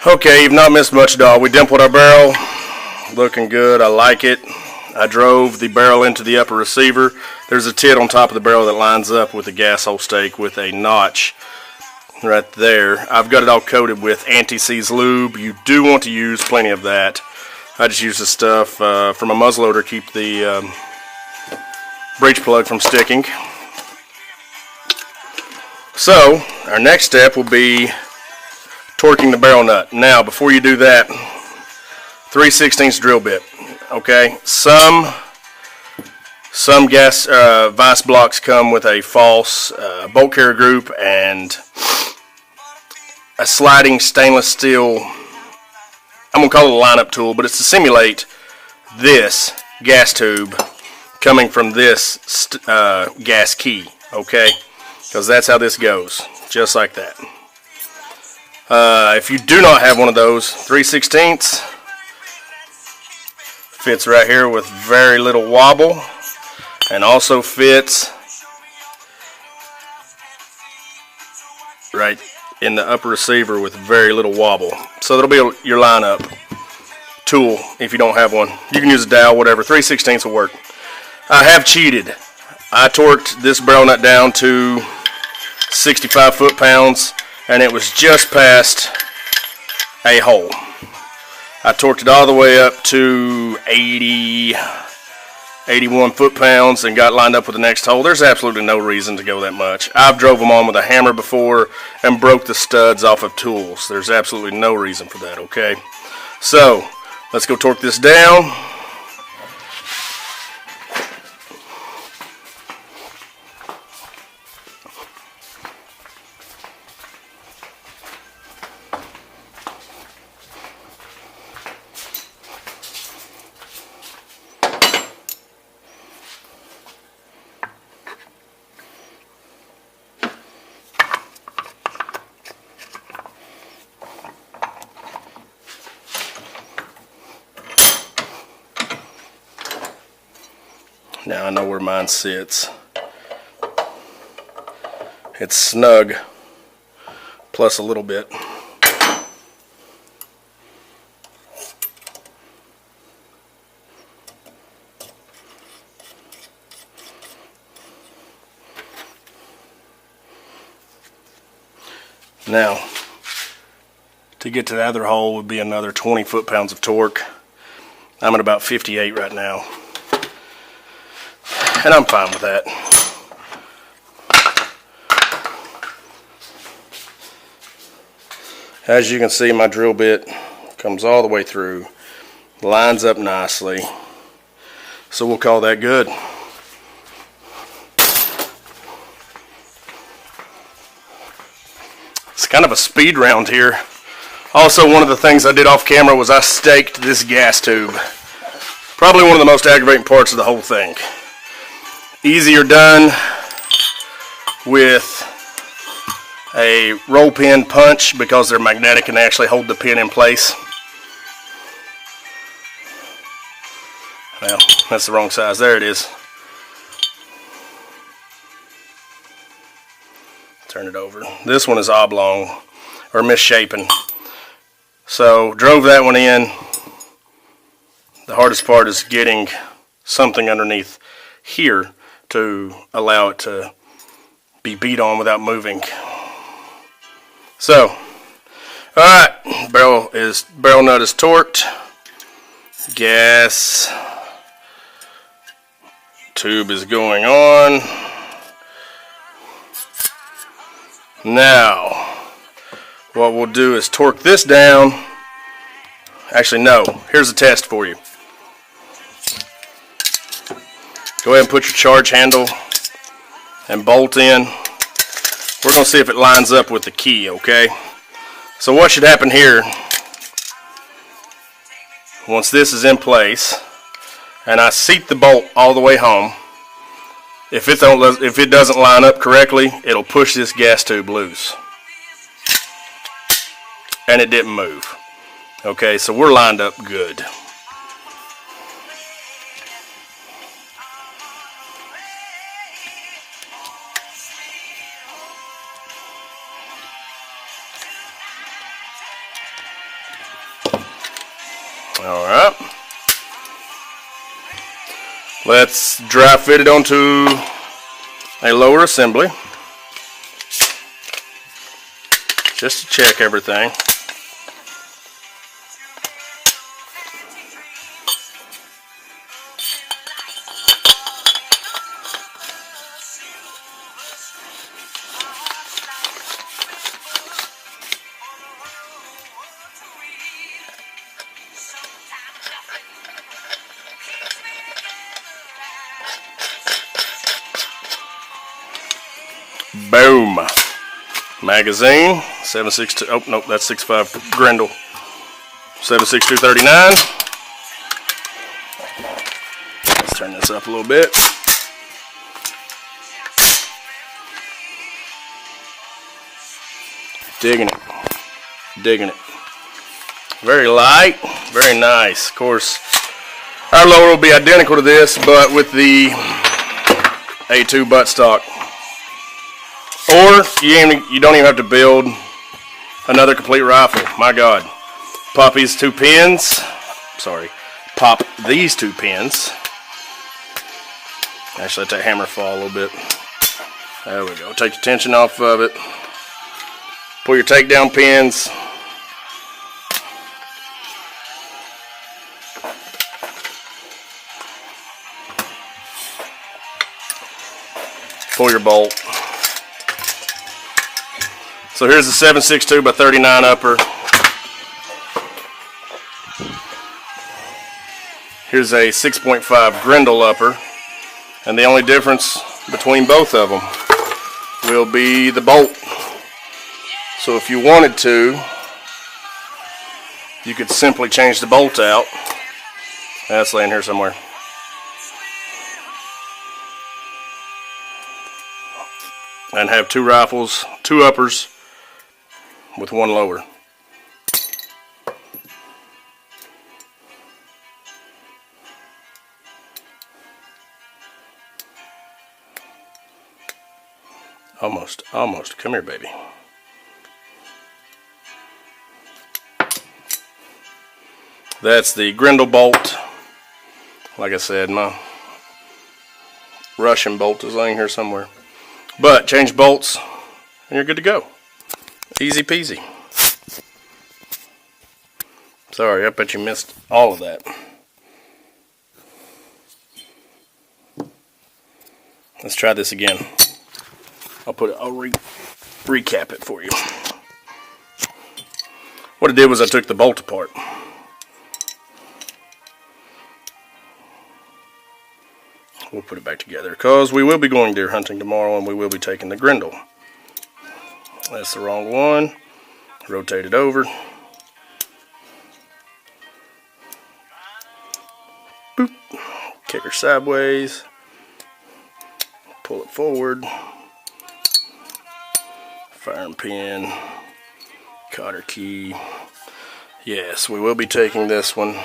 Okay, you've not missed much at all. We dimpled our barrel. Looking good. I like it. I drove the barrel into the upper receiver. There's a tit on top of the barrel that lines up with the gas hole stake with a notch right there. I've got it all coated with anti-seize lube. You do want to use plenty of that. I just use this stuff from a muzzleloader to keep the breech plug from sticking. So, our next step will be torquing the barrel nut. Now, before you do that, 3/16 drill bit. Okay, some gas vice blocks come with a false bolt carrier group and a sliding stainless steel. I'm gonna call it a lineup tool, but it's to simulate this gas tube coming from this gas key. Okay, because that's how this goes, just like that. If you do not have one of those, 3/16 fits right here with very little wobble, and also fits right in the upper receiver with very little wobble. So that'll be your lineup tool if you don't have one. You can use a dowel, whatever. 3/16 will work. I have cheated. I torqued this barrel nut down to 65 foot-pounds, and it was just past a hole. I torqued it all the way up to 81 foot-pounds and got lined up with the next hole. There's absolutely no reason to go that much. I've drove them on with a hammer before and broke the studs off of tools. There's absolutely no reason for that, okay? So, let's go torque this down. Now I know where mine sits. It's snug, plus a little bit. Now, to get to the other hole would be another 20 foot-pounds of torque. I'm at about 58 right now, and I'm fine with that. As you can see, my drill bit comes all the way through, lines up nicely, so we'll call that good. It's kind of a speed round here. Also, one of the things I did off camera was I staked this gas tube. Probably one of the most aggravating parts of the whole thing. Easier done with a roll pin punch because they're magnetic and they actually hold the pin in place. Well, that's the wrong size. There it is. Turn it over. This one is oblong or misshapen. So drove that one in. The hardest part is getting something underneath here to allow it to be beat on without moving. So, alright, barrel nut is torqued. Gas tube is going on. Now, what we'll do is torque this down. Actually, no. Here's a test for you. Go ahead and put your charge handle and bolt in. We're going to see if it lines up with the key, okay? So what should happen here, once this is in place, and I seat the bolt all the way home, if it doesn't line up correctly, it'll push this gas tube loose. And it didn't move. Okay, so we're lined up good. Alright. Let's dry fit it onto a lower assembly. Just to check everything. Boom. Magazine, 7.62. Oh, nope, that's 6.5 Grendel. 7.6239. Let's turn this up a little bit. Digging it. Digging it. Very light, very nice. Of course, our lower will be identical to this, but with the A2 buttstock. Or you don't even have to build another complete rifle. My God. Pop these two pins. Pop these two pins. Actually, let that hammer fall a little bit. There we go. Take the tension off of it. Pull your takedown pins. Pull your bolt. So here's the 7.62 by 39 upper. Here's a 6.5 Grendel upper. And the only difference between both of them will be the bolt. So if you wanted to, you could simply change the bolt out. That's laying here somewhere. And have two rifles, two uppers, with one lower. Almost. Come here, baby. That's the Grendel bolt. Like I said, my Russian bolt is laying here somewhere. But change bolts and you're good to go. Easy peasy. Sorry, I bet you missed all of that. Let's try this again. I'll recap it for you. What I did was I took the bolt apart. We'll put it back together because we will be going deer hunting tomorrow and we will be taking the Grendel. That's the wrong one. Rotate it over. Boop. Kick her sideways. Pull it forward. Firing pin. Cotter key. Yes, we will be taking this one.